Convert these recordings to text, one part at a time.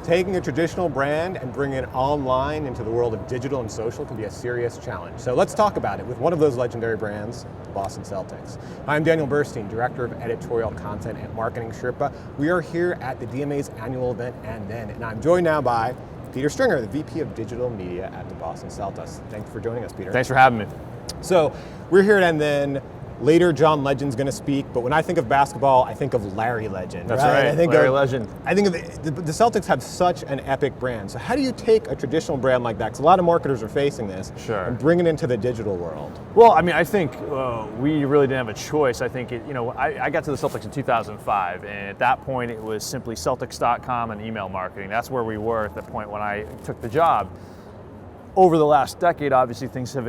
Taking a traditional brand and bringing it online into the world of digital and social can be a serious challenge. So let's talk about it with one of those legendary brands, the Boston Celtics. I'm Daniel Burstein, Director of Editorial Content at Marketing Sherpa. We are here at the DMA's annual event, and I'm joined now by Peter Stringer, the VP of Digital Media at the Boston Celtics. Thanks for joining us, Peter. Thanks for having me. So we're here, and then later John Legend's going to speak, but when I think of basketball, I think of Larry Legend. That's right, I think Larry of, Legend. I think of the Celtics have such an epic brand. So how do you take a traditional brand like that, because a lot of marketers are facing this, Sure. and bring it into the digital world? Well, I mean, I think we really didn't have a choice. I think, I got to the Celtics in 2005, and at that point it was simply Celtics.com and email marketing. That's where we were at the point when I took the job. Over the last decade, obviously, things have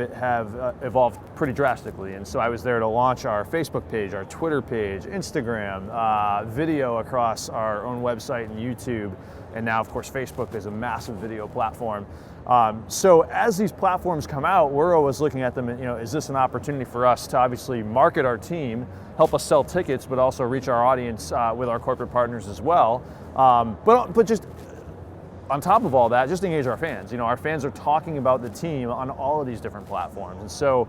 evolved pretty drastically. And so I was there to launch our Facebook page, our Twitter page, Instagram, video across our own website and YouTube. And now, of course, Facebook is a massive video platform. So as these platforms come out, we're always looking at them and, is this an opportunity for us to obviously market our team, help us sell tickets, but also reach our audience with our corporate partners as well. But just on top of all that, just engage our fans. Our fans are talking about the team on all of these different platforms. And so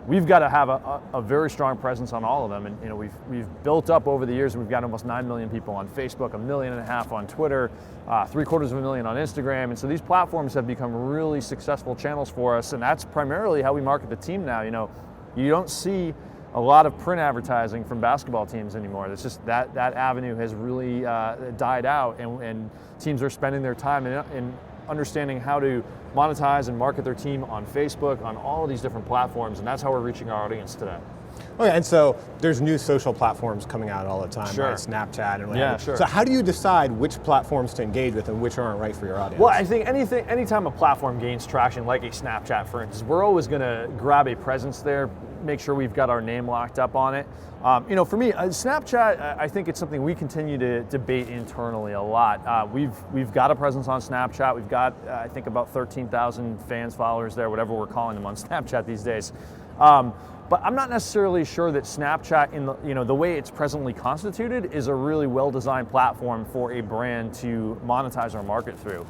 we've got to have a very strong presence on all of them. And we've built up over the years, and we've got almost 9 million people on Facebook, 1.5 million on Twitter, 750,000 on Instagram. And so these platforms have become really successful channels for us. And that's primarily how we market the team now. You don't see a lot of print advertising from basketball teams anymore. It's just that avenue has really died out, and teams are spending their time in understanding how to monetize and market their team on Facebook, on all of these different platforms, and that's how we're reaching our audience today. Okay, and so there's new social platforms coming out all the time, Sure. right? Snapchat and whatever. Yeah, sure. So how do you decide which platforms to engage with and which aren't right for your audience? Well, I think anytime a platform gains traction, like a Snapchat, for instance, we're always going to grab a presence there, make sure we've got our name locked up on it. For me, Snapchat, I think it's something we continue to debate internally a lot. We've got a presence on Snapchat. We've got, I think, about 13,000 fans, followers there, whatever we're calling them on Snapchat these days. But I'm not necessarily sure that Snapchat, in the way it's presently constituted, is a really well-designed platform for a brand to monetize or market through.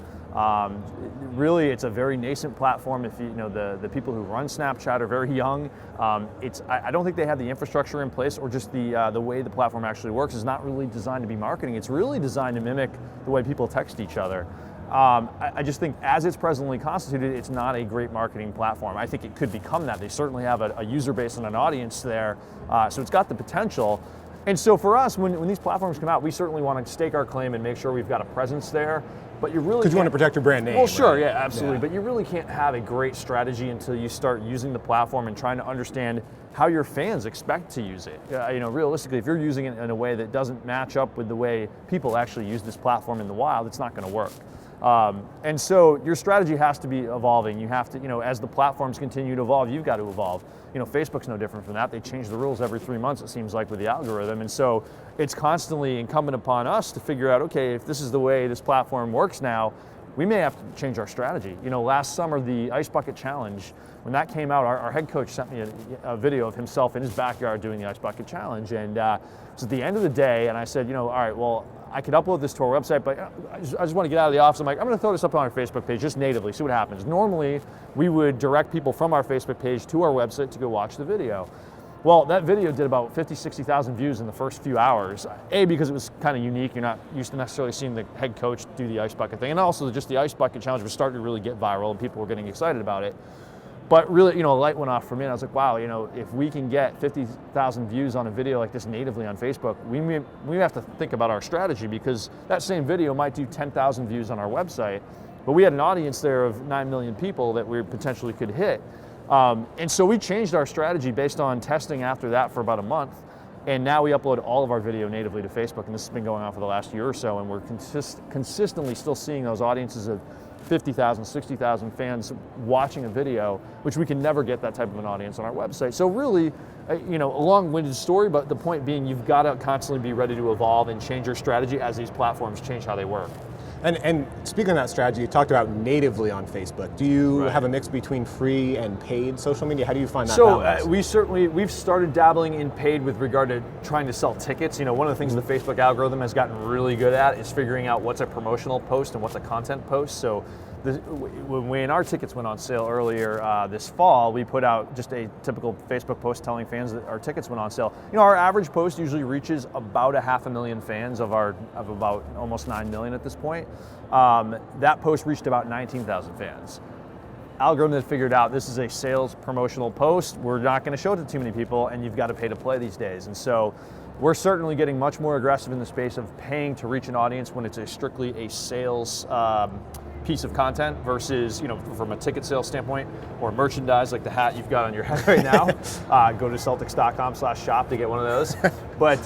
Really, it's a very nascent platform. If the people who run Snapchat are very young, I don't think they have the infrastructure in place, or just the way the platform actually works is not really designed to be marketing. It's really designed to mimic the way people text each other. I just think as it's presently constituted, it's not a great marketing platform. I think it could become that. They certainly have a user base and an audience there, so it's got the potential. And so for us, when these platforms come out, we certainly want to stake our claim and make sure we've got a presence there. But you really because you want to protect your brand name. Well, sure, right? yeah, absolutely. Yeah. But you really can't have a great strategy until you start using the platform and trying to understand how your fans expect to use it. Realistically, if you're using it in a way that doesn't match up with the way people actually use this platform in the wild, it's not going to work. And so your strategy has to be evolving. You have to, as the platforms continue to evolve, you've got to evolve. Facebook's no different from that. They change the rules every 3 months, it seems like, with the algorithm. And so it's constantly incumbent upon us to figure out, okay, if this is the way this platform works now, we may have to change our strategy. Last summer, the Ice Bucket Challenge, when that came out, our head coach sent me a video of himself in his backyard doing the Ice Bucket Challenge. And it was at the end of the day, and I said, all right, well, I could upload this to our website, but I just want to get out of the office. I'm like, I'm going to throw this up on our Facebook page just natively, see what happens. Normally, we would direct people from our Facebook page to our website to go watch the video. Well, that video did about 50, 60,000 views in the first few hours. A, because it was kind of unique. You're not used to necessarily seeing the head coach do the Ice Bucket thing. And also just the Ice Bucket Challenge was starting to really get viral and people were getting excited about it. But really, a light went off for me, and I was like, wow, if we can get 50,000 views on a video like this natively on Facebook, we have to think about our strategy, because that same video might do 10,000 views on our website, but we had an audience there of 9 million people that we potentially could hit. And so we changed our strategy based on testing after that for about a month, and now we upload all of our video natively to Facebook, and this has been going on for the last year or so, and we're consistently still seeing those audiences of 50,000, 60,000 fans watching a video, which we can never get that type of an audience on our website. So really, a long-winded story, but the point being, you've got to constantly be ready to evolve and change your strategy as these platforms change how they work. And speaking of that strategy, you talked about natively on Facebook. Do you have a mix between free and paid social media? How do you find that balance? We've started dabbling in paid with regard to trying to sell tickets. You know, one of the things the Facebook algorithm has gotten really good at is figuring out what's a promotional post and what's a content post. So when our tickets went on sale earlier this fall, we put out just a typical Facebook post telling fans that our tickets went on sale. You know, our average post usually reaches about 500,000 fans of about almost 9 million at this point. That post reached about 19,000 fans. Algorithm that figured out this is a sales promotional post. We're not going to show it to too many people, and you've got to pay to play these days. And so we're certainly getting much more aggressive in the space of paying to reach an audience when it's strictly a sales piece of content versus, you know, from a ticket sales standpoint or merchandise like the hat you've got on your head right now. Go to Celtics.com/shop to get one of those. But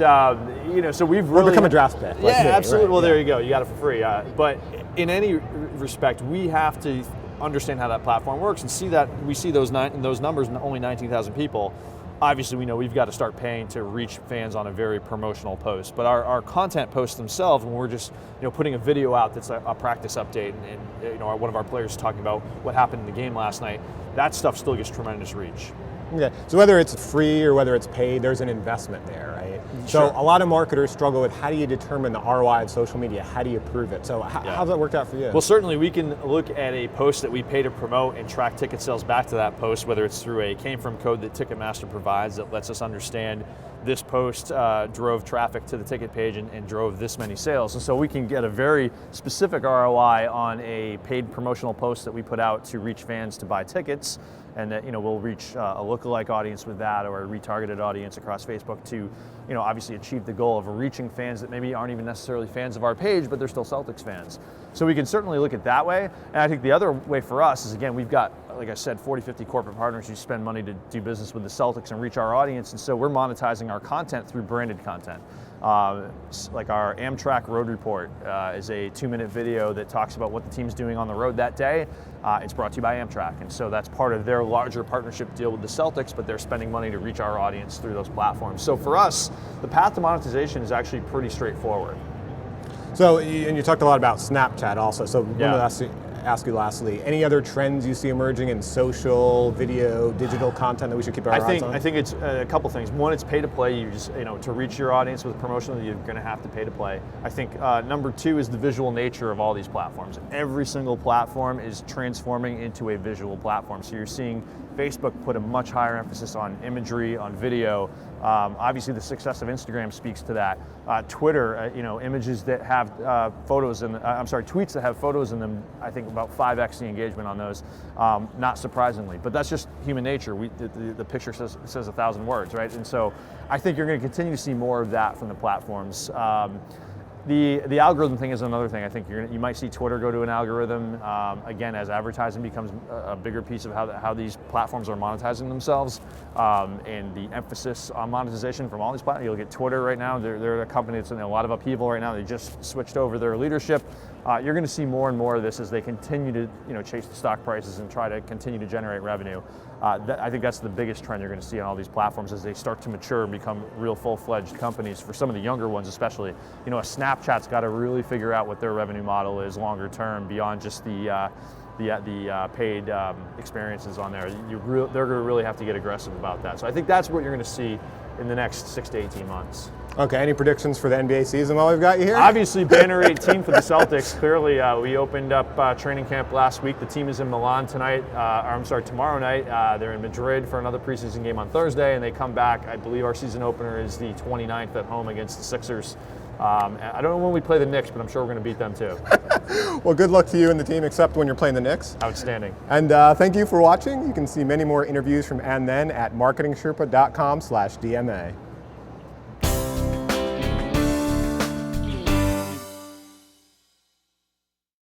you know, so we've really become a draft pick. Yeah, absolutely. Right. Well, there you go. You got it for free. But in any respect, we have to understand how that platform works and see that we see those numbers, only 19,000 people. Obviously, we know we've got to start paying to reach fans on a very promotional post. But our content posts themselves, when we're just putting a video out that's a practice update, and one of our players talking about what happened in the game last night, that stuff still gets tremendous reach. Okay, so whether it's free or whether it's paid, there's an investment there, right? Sure. So a lot of marketers struggle with how do you determine the ROI of social media? How do you prove it? So how's that worked out for you? Well, certainly we can look at a post that we pay to promote and track ticket sales back to that post, whether it's through a came from code that Ticketmaster provides that lets us understand this post drove traffic to the ticket page and drove this many sales. And so we can get a very specific ROI on a paid promotional post that we put out to reach fans to buy tickets. And that we'll reach a lookalike audience with that, or a retargeted audience across Facebook to obviously achieve the goal of reaching fans that maybe aren't even necessarily fans of our page, but they're still Celtics fans. So we can certainly look at that way. And I think the other way for us is, again, we've got, like I said, 40, 50 corporate partners who spend money to do business with the Celtics and reach our audience. And so we're monetizing our content through branded content. Like our Amtrak Road Report is a 2-minute video that talks about what the team's doing on the road that day. It's brought to you by Amtrak, and so that's part of their larger partnership deal with the Celtics, but they're spending money to reach our audience through those platforms. So for us, the path to monetization is actually pretty straightforward. So, and you talked a lot about Snapchat also, so let me ask you lastly, any other trends you see emerging in social, video, digital content that we should keep our eyes on? I think it's a couple things. One, it's pay to play. You just, to reach your audience with promotional, you're going to have to pay to play. I think number two is the visual nature of all these platforms. Every single platform is transforming into a visual platform. So you're seeing Facebook put a much higher emphasis on imagery, on video. Obviously, the success of Instagram speaks to that. Twitter, images that have photos in, tweets that have photos in them. I think about 5x the engagement on those. Not surprisingly, but that's just human nature. The picture says 1,000 words, right? And so, I think you're going to continue to see more of that from the platforms. The algorithm thing is another thing. I think you might see Twitter go to an algorithm again as advertising becomes a bigger piece of how these platforms are monetizing themselves, and the emphasis on monetization from all these platforms. You look at Twitter right now; they're a company that's in a lot of upheaval right now. They just switched over their leadership. You're going to see more and more of this as they continue to chase the stock prices and try to continue to generate revenue. I think that's the biggest trend you're going to see on all these platforms as they start to mature and become real full-fledged companies. For some of the younger ones, especially, a Snapchat's got to really figure out what their revenue model is longer term beyond just the paid experiences on there. They're going to really have to get aggressive about that. So I think that's what you're going to see in the next 6 to 18 months. Okay, any predictions for the NBA season while we've got you here? Obviously, banner 18 for the Celtics. Clearly, we opened up training camp last week. The team is in Milan tomorrow night. They're in Madrid for another preseason game on Thursday, and they come back. I believe our season opener is the 29th at home against the Sixers. I don't know when we play the Knicks, but I'm sure we're going to beat them too. Well, good luck to you and the team, except when you're playing the Knicks. Outstanding. And thank you for watching. You can see many more interviews from And Then at marketingsherpa.com/DMA.